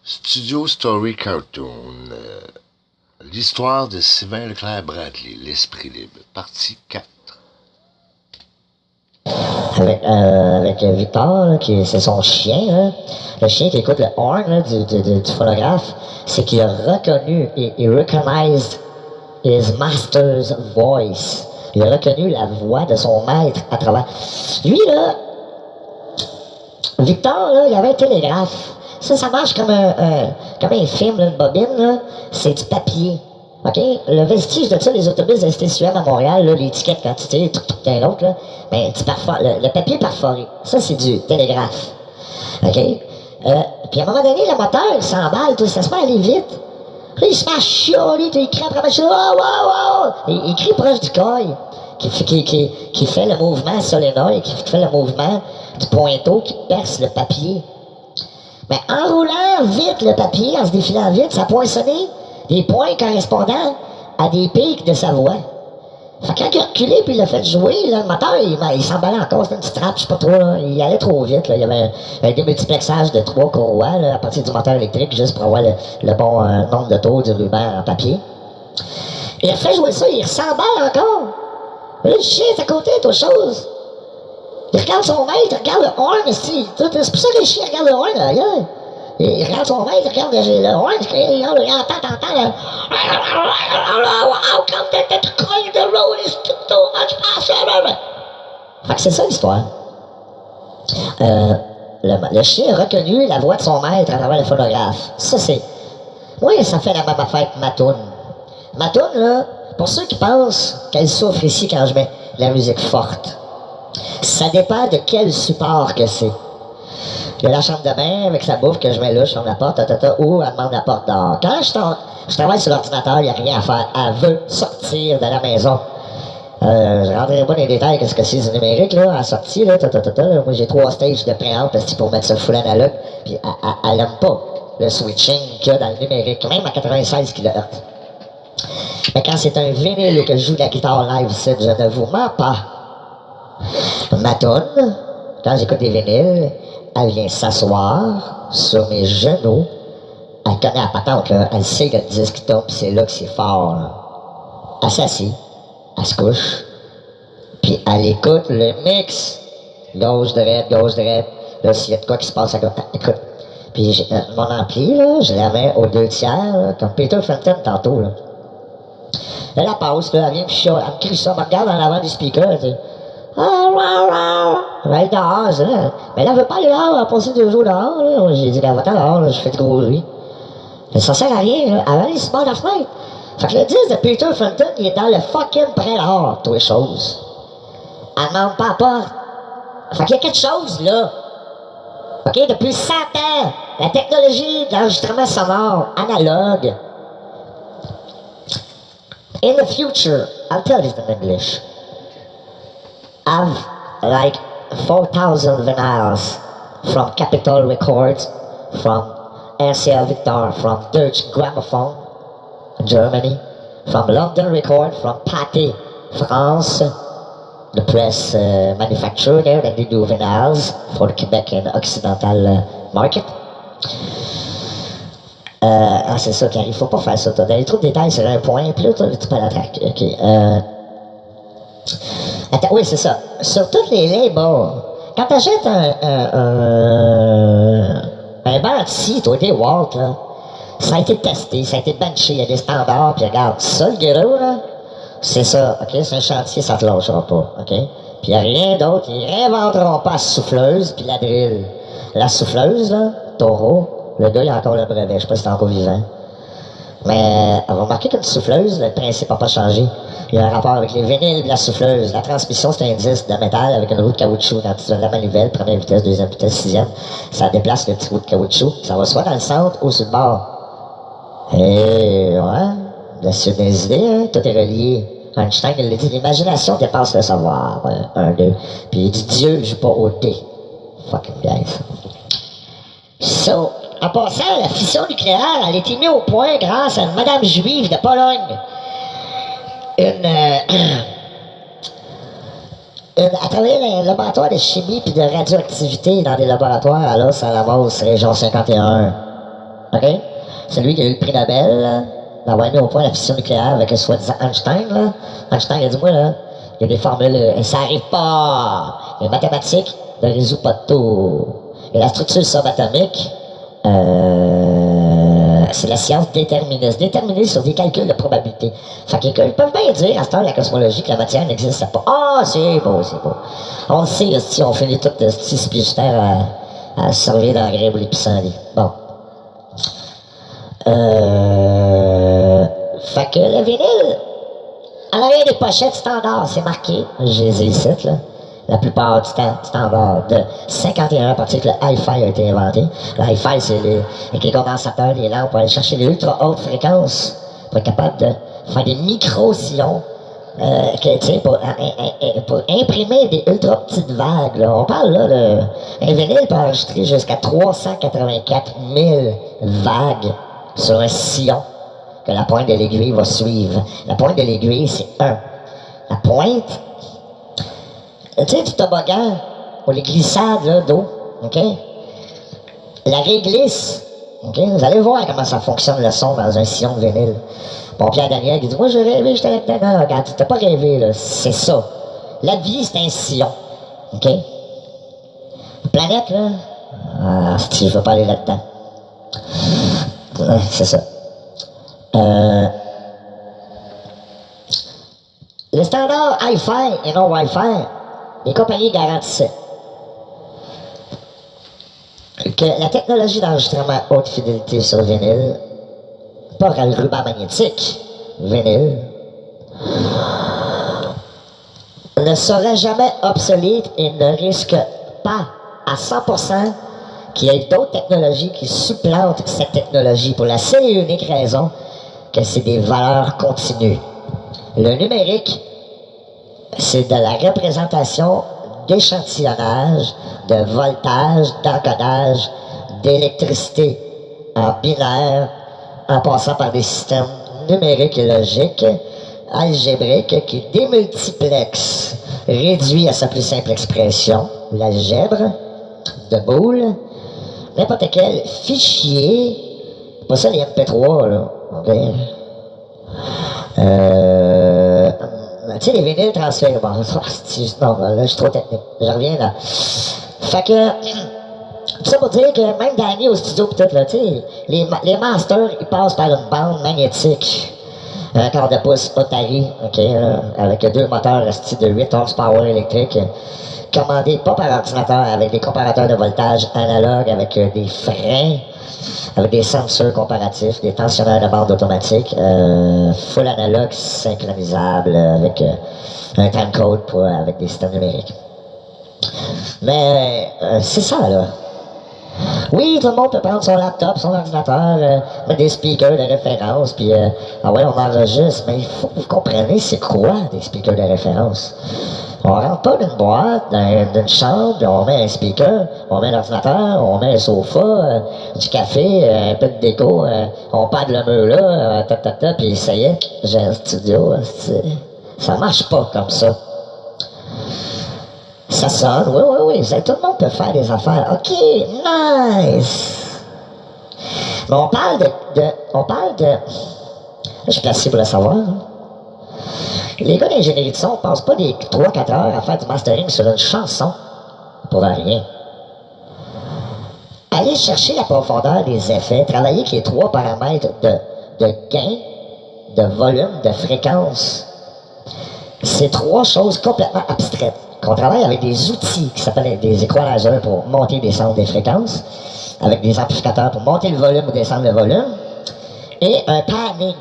Studio Story Cartoon. L'histoire de Sylvain Leclerc-Bradley, l'esprit libre. Partie 4. Avec Victor, là, c'est son chien, là. Le chien qui écoute le horn là, du phonographe, c'est qu'il a reconnu, il recognized his master's voice. Il a reconnu la voix de son maître à travers. Lui, là, Victor, là, il y avait un télégraphe. Ça marche comme un film, là, une bobine, là. C'est du papier. OK? Le vestige de ça, les autobus STCM à Montréal, là, l'étiquette quantité, tout un autre, là, ben, le papier perforé. Ça, c'est du télégraphe. OK? Puis à un moment donné, le moteur, il s'emballe, tout ça se met à aller vite. Là, il se met à chialer, il crie après la machine, wow, wow, wow! Il crie proche du coil, qui fait le mouvement solénoïde, qui fait le mouvement du pointeau qui perce le papier. Mais en roulant vite le papier, en se défilant vite, ça poinçonnait des points correspondant à des pics de sa voix. Fait que quand il a reculé puis il l'a fait jouer, là, le moteur, il s'emballait encore, c'était une petite trappe, je sais pas trop, là, il allait trop vite, là, il y avait un démultiplexage de 3 courroies, là, à partir du moteur électrique, juste pour avoir le bon nombre de tours du ruban en papier. Il a fait jouer ça, il s'emballe encore. Mais là, le chien est à côté, est autre chose. Il regarde son maître, il regarde le horn, c'est pour ça que les chiens regardent le horn, là, yeah. Il regarde son maître, il regarde le horn, il entend, là. How come that the road is too much faster? Fait que c'est ça l'histoire. Le chien a reconnu la voix de son maître à travers le phonographe. Ça, c'est... Moi, ça fait la même affaire que ma toune. Ma toune, là, pour ceux qui pensent qu'elle souffre ici quand je mets la musique forte, ça dépend de quel support que c'est. Il y a la chambre de bain avec sa bouffe que je mets là, je ferme la porte, ou elle demande la porte dehors. Quand je travaille sur l'ordinateur, il n'y a rien à faire. Elle veut sortir de la maison. Je ne rentrerai pas dans les détails qu'est-ce que c'est du numérique, là, à la sortie, là, moi j'ai 3 stages de préamp pour mettre ça full analogue, puis elle n'aime pas le switching qu'il y a dans le numérique, même à 96 kHz. Mais quand c'est un vinyle et que je joue de la guitare live, je ne vous mens pas. Ma toune, quand j'écoute des vinyles, elle vient s'asseoir sur mes genoux. Elle connaît la patente, là. Elle sait que le disque tombe, c'est là que c'est fort. Là. Elle s'assied, elle se couche, puis elle écoute le mix. Gauche, droite, gauche, droite. Là, s'il y a de quoi qui se passe, elle écoute. Puis mon ampli, là, je la mets aux 2 tiers, là, comme Peter Frampton tantôt. Là. Là, elle passe, là, elle vient, puis elle me crie ça, elle me regarde en avant du speaker, tu sais. Elle va être dehors, ça. Mais là, elle veut pas aller dehors, elle a passé 2 jours dehors, là. J'ai dit, va-t'en dehors, là, je fais de gros bruit. Mais ça sert à rien, là. Elle va aller se battre la fenêtre. Fait que le disque de Peter Frampton, il est dans le fucking prélat, toutes les choses. Elle demande pas à porte. Fait qu'il y a quelque chose, là. OK, depuis 100 ans, la technologie d'enregistrement sonore analogue. In the future, I'll tell this in English. Have like 4,000 vinyls from Capitol Records, from RCA Victor, from Deutsche Grammophon, Germany, from London Record, from Pathé, France, the press manufacturer there that they do vinyls for the Quebec and Occidental market. C'est ça qui arrive, faut pas faire ça. T'as des trop de détails sur un point, puis là, tu peux la traque. OK. Attends, oui, c'est ça. Sur toutes les labels, quand t'achètes un banc ici, toi, des Walt, là, ça a été testé, ça a été benché, il y a des standards, puis regarde, ça, le gros, là, c'est ça, OK? C'est un chantier, ça te lâchera pas, OK? Puis il n'y a rien d'autre, ils réinventeront pas la souffleuse puis la drill. La souffleuse, là, Taureau, le gars, il a encore le brevet, je sais pas si c'est encore vivant. Mais on va remarquer qu'une souffleuse, le principe n'a pas changé. Il y a un rapport avec les vinyles et la souffleuse. La transmission, c'est un disque de métal avec une roue de caoutchouc dans la manivelle, première vitesse, deuxième vitesse, sixième. Ça déplace le petit roue de caoutchouc. Ça va soit dans le centre ou sur le bord. Et ouais, c'est des idées, hein, tout est relié. Einstein, il l'a dit, l'imagination dépasse le savoir. Un, deux. Puis il dit, Dieu joue pas au dé. Fucking guys. So, en passant, la fission nucléaire, elle a été mise au point grâce à une madame juive de Pologne. Elle travaillait dans un laboratoire de chimie puis de radioactivité dans des laboratoires à Los Alamos, région 51. OK? C'est lui qui a eu le prix Nobel d'avoir mis au point la fission nucléaire avec le soi-disant Einstein, là. Einstein a dit, moi, là, il y a des formules, ça arrive pas. Les mathématiques ne résout pas tout. Et la structure subatomique, c'est la science déterministe. Déterministe sur des calculs de probabilité. Fait qu'ils peuvent bien dire, à ce temps la cosmologie, que la matière n'existe pas. Ah, c'est beau, c'est beau. On le sait, si on finit tout si spirituel à servir d'engrais pour les pissenlits. Bon. Fait que le vinyle, à l'arrière des pochettes standards, c'est marqué, je les ai ici, là. La plupart du temps, standard de 51 à partir que le hi-fi a été inventé. Le hi-fi, c'est avec les condensateurs, les lampes, pour aller chercher les ultra hautes fréquences, pour être capable de faire des micro-sillons, pour imprimer des ultra petites vagues. Là. On parle là, un vinyle peut enregistrer jusqu'à 384 000 vagues sur un sillon que la pointe de l'aiguille va suivre. La pointe de l'aiguille, c'est 1. La pointe, tu sais, du toboggan, ou les glissades là, d'eau, OK? La réglisse, OK? Vous allez voir comment ça fonctionne le son dans un sillon de vinyle. Bon, Pierre Daniel qui dit, moi j'ai rêvé, j'étais là-dedans. Non, regarde, t'as pas rêvé, là, c'est ça. La vie, c'est un sillon, OK? La planète, là, ah, si je veux pas aller là-dedans. Ouais, c'est ça. Le standard Hi-Fi et non Wi-Fi, les compagnies garantissaient que la technologie d'enregistrement haute fidélité sur vinyle, pas le ruban magnétique, vinyle, ne sera jamais obsolète et ne risque pas à 100% qu'il y ait d'autres technologies qui supplantent cette technologie pour la seule et unique raison que c'est des valeurs continues. Le numérique, c'est de la représentation d'échantillonnage, de voltage, d'encodage, d'électricité en binaire, en passant par des systèmes numériques et logiques, algébriques, qui démultiplexent, réduit à sa plus simple expression, l'algèbre de Boole, n'importe quel fichier, pas ça les MP3, là, ok? Tu sais, les vinyles transférés, bon, non, là, je suis trop technique, je reviens là. Fait que, tout ça pour dire que même Danny au studio pis tout, là, tu sais, les masters, ils passent par une bande magnétique, un quart de pouce Otari, ok, avec 2 moteurs de 8 horsepower électriques, commandés pas par ordinateur, avec des comparateurs de voltage analogues, avec des freins, avec des sensors comparatifs, des tensionneurs de bande automatique, full analogue synchronisable, avec un timecode avec des systèmes numériques. Mais c'est ça, là. Oui, tout le monde peut prendre son laptop, son ordinateur, mettre des speakers de référence, puis ah ouais, on enregistre, mais il faut que vous compreniez c'est quoi des speakers de référence. On rentre pas d'une boîte, d'une chambre, puis on met un speaker, on met l'ordinateur, on met un sofa, du café, un peu de déco, on pad le mur là, puis ça y est, j'ai un studio. Ça marche pas comme ça. Ça sonne, oui, tout le monde peut faire des affaires. OK, nice! Mais on parle de... Je suis placé pour le savoir. Hein. Les gars d'ingénierie de son passent pas des 3-4 heures à faire du mastering sur une chanson pour rien. Aller chercher la profondeur des effets, travailler avec les 3 paramètres de gain, de volume, de fréquence, c'est 3 choses complètement abstraites. On travaille avec des outils qui s'appellent des équaliseurs pour monter et descendre des fréquences, avec des amplificateurs pour monter le volume ou descendre le volume, et un panning.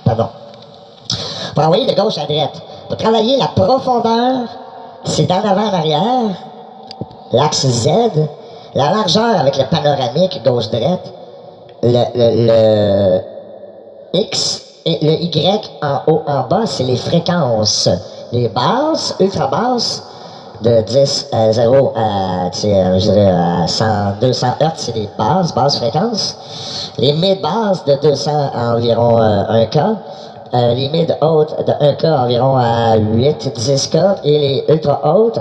Pardon. Pour envoyer de gauche à droite. Pour travailler la profondeur, c'est d'en avant en arrière, l'axe Z, la largeur avec le panoramique gauche-droite, le X et le Y en haut, en bas, c'est les fréquences. Les basses, ultra basses, de 10 à 0 à, je dirais, à 100, 200 Hz, c'est des basses fréquences. Les mid-basses de 200 à environ 1 K. Les mid-hautes de 1 K environ à 8-10 K. Et les ultra-hautes,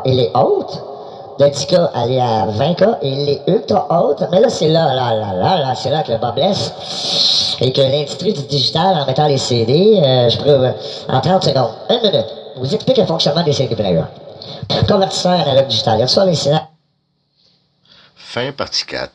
et les hautes de 10K aller à 20K et il est ultra haute. Mais là, c'est là, c'est là que le bas blesse. Et que l'industrie du digital, en mettant les CD, je peux, en 30 secondes, 1 minute, vous explique le fonctionnement des CD players. Convertisseur analogue digital. Il reçoit les signaux. Fin partie 4.